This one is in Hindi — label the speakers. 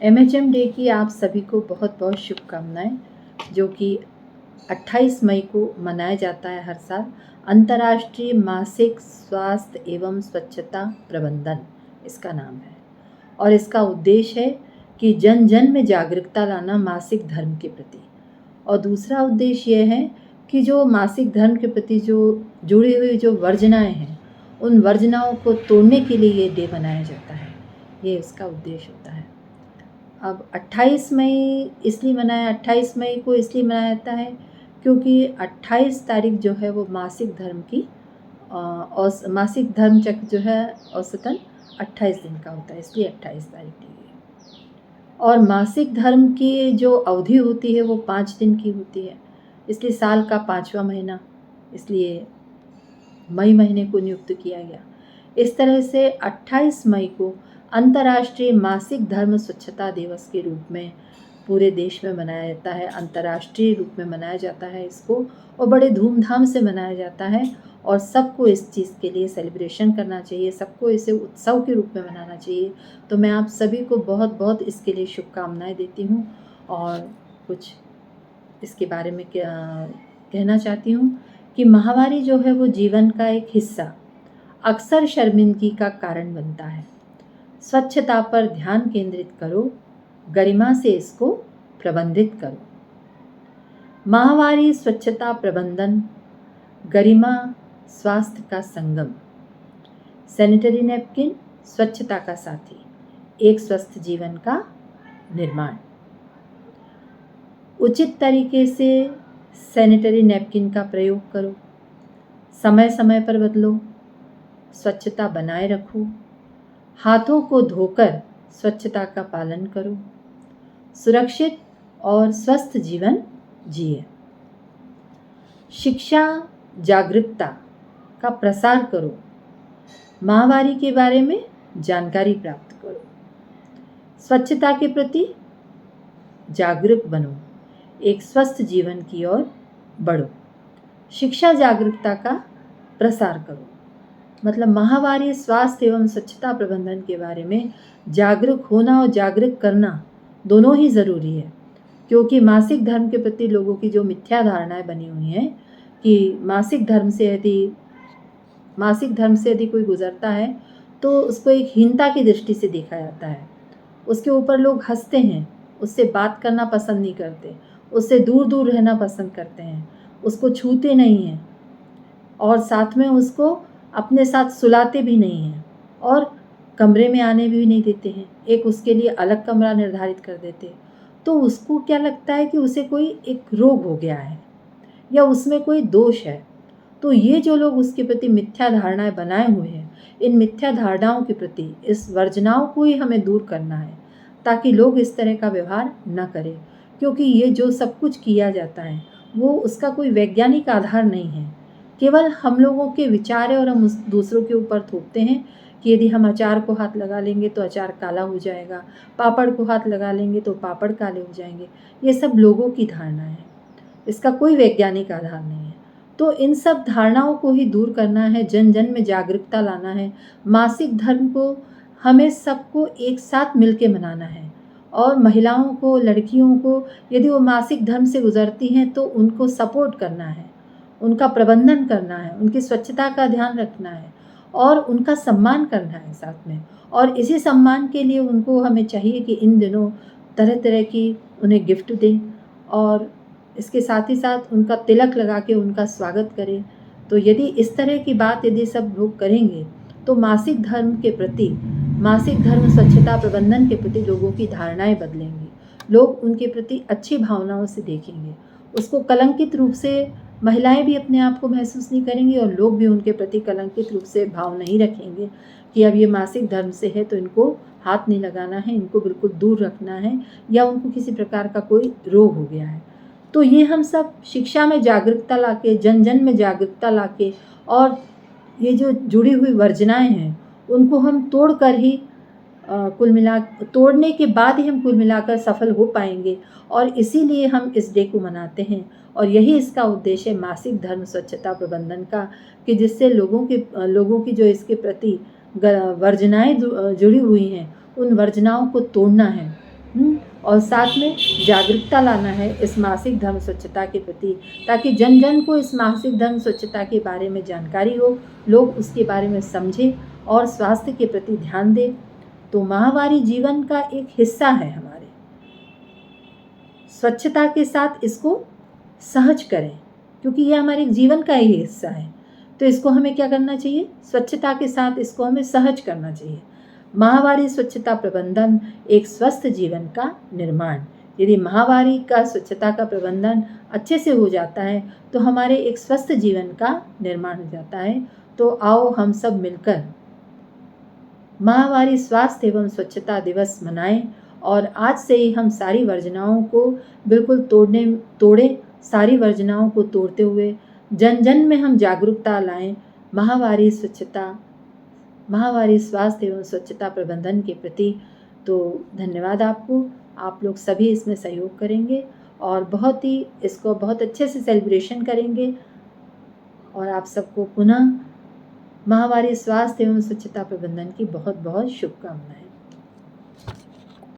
Speaker 1: एमएचएम डे की आप सभी को बहुत बहुत शुभकामनाएं, जो कि 28 मई को मनाया जाता है हर साल। अंतर्राष्ट्रीय मासिक स्वास्थ्य एवं स्वच्छता प्रबंधन इसका नाम है, और इसका उद्देश्य है कि जन जन में जागरूकता लाना मासिक धर्म के प्रति। और दूसरा उद्देश्य यह है कि जो मासिक धर्म के प्रति जो जुड़ी हुई जो वर्जनाएं हैं, उन वर्जनाओं को तोड़ने के लिए ये डे मनाया जाता है। ये इसका उद्देश्य होता है। अब 28 मई इसलिए मनाया 28 मई को इसलिए मनाया जाता है क्योंकि 28 तारीख जो है वो मासिक धर्म की मासिक धर्म चक्र जो है औसतन 28 दिन का होता है, इसलिए 28 तारीख दी गई। और मासिक धर्म की जो अवधि होती है वो 5 दिन की होती है, इसलिए साल का 5वां महीना, इसलिए मई महीने को नियुक्त किया गया। इस तरह से 28 मई को अंतर्राष्ट्रीय मासिक धर्म स्वच्छता दिवस के रूप में पूरे देश में मनाया जाता है। अंतर्राष्ट्रीय रूप में मनाया जाता है इसको, और बड़े धूमधाम से मनाया जाता है। और सबको इस चीज़ के लिए सेलिब्रेशन करना चाहिए, सबको इसे उत्सव के रूप में मनाना चाहिए। तो मैं आप सभी को बहुत बहुत इसके लिए शुभकामनाएं देती हूँ। और कुछ इसके बारे में कहना चाहती हूँ कि माहवारी जो है वो जीवन का एक हिस्सा अक्सर शर्मिंदगी का कारण बनता है। स्वच्छता पर ध्यान केंद्रित करो, गरिमा से इसको प्रबंधित करो। माहवारी स्वच्छता प्रबंधन, गरिमा स्वास्थ्य का संगम। सैनिटरी नैपकिन स्वच्छता का साथी, एक स्वस्थ जीवन का निर्माण। उचित तरीके से सैनिटरी नैपकिन का प्रयोग करो, समय समय पर बदलो, स्वच्छता बनाए रखो, हाथों को धोकर स्वच्छता का पालन करो, सुरक्षित और स्वस्थ जीवन जिए। शिक्षा जागरूकता का प्रसार करो, माहवारी के बारे में जानकारी प्राप्त करो, स्वच्छता के प्रति जागरूक बनो, एक स्वस्थ जीवन की ओर बढ़ो। शिक्षा जागरूकता का प्रसार करो, मतलब माहवारी स्वास्थ्य एवं स्वच्छता प्रबंधन के बारे में जागरूक होना और जागरूक करना दोनों ही ज़रूरी है। क्योंकि मासिक धर्म के प्रति लोगों की जो मिथ्या धारणाएं बनी हुई हैं कि मासिक धर्म से यदि कोई गुजरता है तो उसको एक हीनता की दृष्टि से देखा जाता है, उसके ऊपर लोग हंसते हैं, उससे बात करना पसंद नहीं करते, उससे दूर दूर रहना पसंद करते हैं, उसको छूते नहीं हैं, और साथ में उसको अपने साथ सुलाते भी नहीं हैं, और कमरे में आने भी नहीं देते हैं, एक उसके लिए अलग कमरा निर्धारित कर देते। तो उसको क्या लगता है कि उसे कोई एक रोग हो गया है या उसमें कोई दोष है। तो ये जो लोग उसके प्रति मिथ्या धारणाएं बनाए हुए हैं, इन मिथ्या धारणाओं के प्रति इस वर्जनाओं को ही हमें दूर करना है, ताकि लोग इस तरह का व्यवहार न करें। क्योंकि ये जो सब कुछ किया जाता है वो उसका कोई वैज्ञानिक आधार नहीं है, केवल हम लोगों के विचार है, और हम दूसरों के ऊपर थोपते हैं कि यदि हम अचार को हाथ लगा लेंगे तो अचार काला हो जाएगा, पापड़ को हाथ लगा लेंगे तो पापड़ काले हो जाएंगे। ये सब लोगों की धारणा है, इसका कोई वैज्ञानिक आधार नहीं है। तो इन सब धारणाओं को ही दूर करना है, जन जन में जागरूकता लाना है। मासिक धर्म को हमें सबको एक साथ मिलके मनाना है, और महिलाओं को, लड़कियों को यदि वो मासिक धर्म से गुजरती हैं तो उनको सपोर्ट करना है, उनका प्रबंधन करना है, उनकी स्वच्छता का ध्यान रखना है, और उनका सम्मान करना है साथ में। और इसी सम्मान के लिए उनको हमें चाहिए कि इन दिनों तरह तरह की उन्हें गिफ्ट दें, और इसके साथ ही साथ उनका तिलक लगा के उनका स्वागत करें। तो यदि इस तरह की बात यदि सब लोग करेंगे तो मासिक धर्म के प्रति, मासिक धर्म स्वच्छता प्रबंधन के प्रति लोगों की धारणाएं बदलेंगी, लोग उनके प्रति अच्छी भावनाओं से देखेंगे, उसको कलंकित रूप से महिलाएं भी अपने आप को महसूस नहीं करेंगी, और लोग भी उनके प्रति कलंकित रूप से भाव नहीं रखेंगे कि अब ये मासिक धर्म से है तो इनको हाथ नहीं लगाना है, इनको बिल्कुल दूर रखना है, या उनको किसी प्रकार का कोई रोग हो गया है। तो ये हम सब शिक्षा में जागरूकता लाके, जन जन में जागरूकता लाके, और ये जो जुड़ी हुई वर्जनाएं हैं उनको हम तोड़कर ही तोड़ने के बाद ही हम कुल मिलाकर सफल हो पाएंगे। और इसीलिए हम इस डे को मनाते हैं, और यही इसका उद्देश्य है मासिक धर्म स्वच्छता प्रबंधन का, कि जिससे लोगों की जो इसके प्रति वर्जनाएं जुड़ी हुई हैं उन वर्जनाओं को तोड़ना है, और साथ में जागरूकता लाना है इस मासिक धर्म स्वच्छता के प्रति, ताकि जन जन को इस मासिक धर्म स्वच्छता के बारे में जानकारी हो, लोग उसके बारे में समझें और स्वास्थ्य के प्रति ध्यान दें। तो माहवारी जीवन का एक हिस्सा है हमारे। स्वच्छता के साथ इसको सहज करें, क्योंकि यह हमारे जीवन का ही हिस्सा है। तो इसको हमें क्या करना चाहिए? स्वच्छता के साथ इसको हमें सहज करना चाहिए। माहवारी स्वच्छता प्रबंधन एक स्वस्थ जीवन का निर्माण। यदि माहवारी का स्वच्छता का प्रबंधन अच्छे से हो जाता है तो हमारे एक स्वस्थ जीवन का निर्माण हो जाता है। तो आओ हम सब मिलकर माहवारी स्वास्थ्य एवं स्वच्छता दिवस मनाएं और आज से ही हम सारी वर्जनाओं को बिल्कुल तोड़ें। सारी वर्जनाओं को तोड़ते हुए जन जन में हम जागरूकता लाएं माहवारी स्वास्थ्य एवं स्वच्छता प्रबंधन के प्रति। तो धन्यवाद आपको। आप लोग सभी इसमें सहयोग करेंगे और इसको बहुत अच्छे से सेलिब्रेशन करेंगे। और आप सबको पुनः माहवारी स्वास्थ्य एवं स्वच्छता प्रबंधन की बहुत बहुत शुभकामनाएं।